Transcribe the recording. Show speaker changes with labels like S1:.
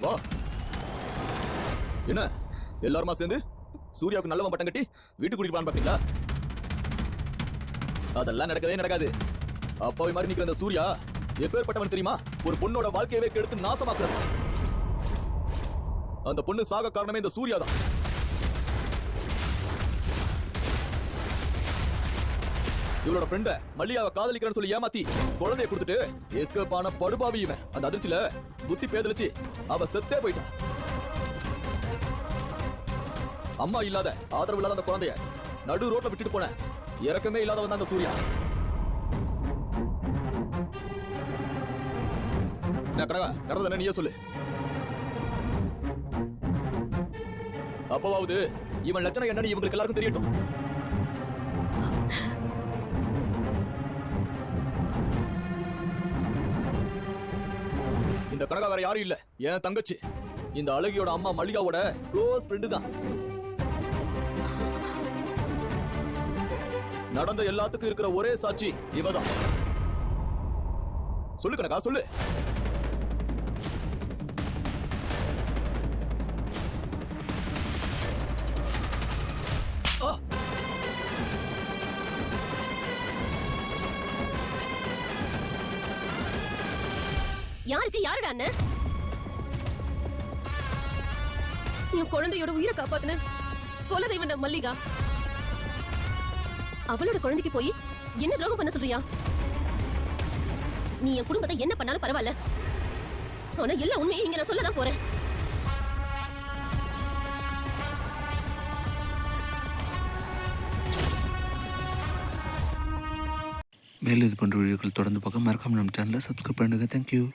S1: வா. என்ன எல்லாருமா சேர்ந்து சூர்யாவுக்கு நல்லவன் பட்டம் கட்டி வீட்டுக்கு கூட்டிட்டு போலான்னு பாத்தீங்களா? அதெல்லாம் நடக்கவே நடக்காது. அப்பாவி மாதிரி நிக்கிற அந்த சூர்யா எப்பேற்பட்டவன் தெரியுமா? ஒரு பொண்ணோட வாழ்க்கையவே கெடுத்து நாசமாக்குறது. அந்த பொண்ணு சாக காரணமே இந்த சூர்யா தான். இவளோட ஃப்ரெண்ட மல்லியாவை காதலிக்கிறேன்னு சொல்லி ஏமாத்தி குழந்தைய கொடுத்துட்டு எஸ்கேப் ஆன படுபாவி இவன். அந்த அதிர்ச்சியில புத்தி பேதலிச்சு அவ செத்தே போயிட்டான். அம்மா இல்லாத ஆதரவு இல்லாத அந்த குழந்தைய நடு ரோட்ல விட்டுட்டு போன இறக்கமே இல்லாதவன் தான் அந்த சூர்யா. நடந்தது நீயே சொல்லு. அப்பவாவது இவன் லட்சணம் என்னன்னு இவங்களுக்கு எல்லாருக்கும் தெரியட்டும். இந்த கனகா வேற யாரும் இல்ல, என் தங்கச்சி. இந்த அழகியோட அம்மா மல்லிகாவோட க்ளோஸ் ஃப்ரெண்டு தான். நடந்த எல்லாத்துக்கும் இருக்கிற ஒரே சாட்சி இவதான். சொல்லு கனகா, சொல்லு.
S2: யாருக்கு யாருடா அண்ணன்? என் குழந்தையோட உயிரை காப்பாத்துன குலதெய்வம் மல்லிகா. அவளோட குழந்தைக்கு போய் என்ன துரோகம் பண்ண சொல்றியா? நீ என் குடும்பத்தை என்ன பண்ணாலும் பரவாயில்ல, ஆனா எல்லா உண்மையை இங்க நான் சொல்லதான் போறேன்.
S3: மேலும் இது போன்ற வீடியோக்கள் தொடர்ந்து பார்க்க மறக்காம நம்ம சேனலை சப்ஸ்கிரைப் பண்ணுங்க. தேங்க்யூ.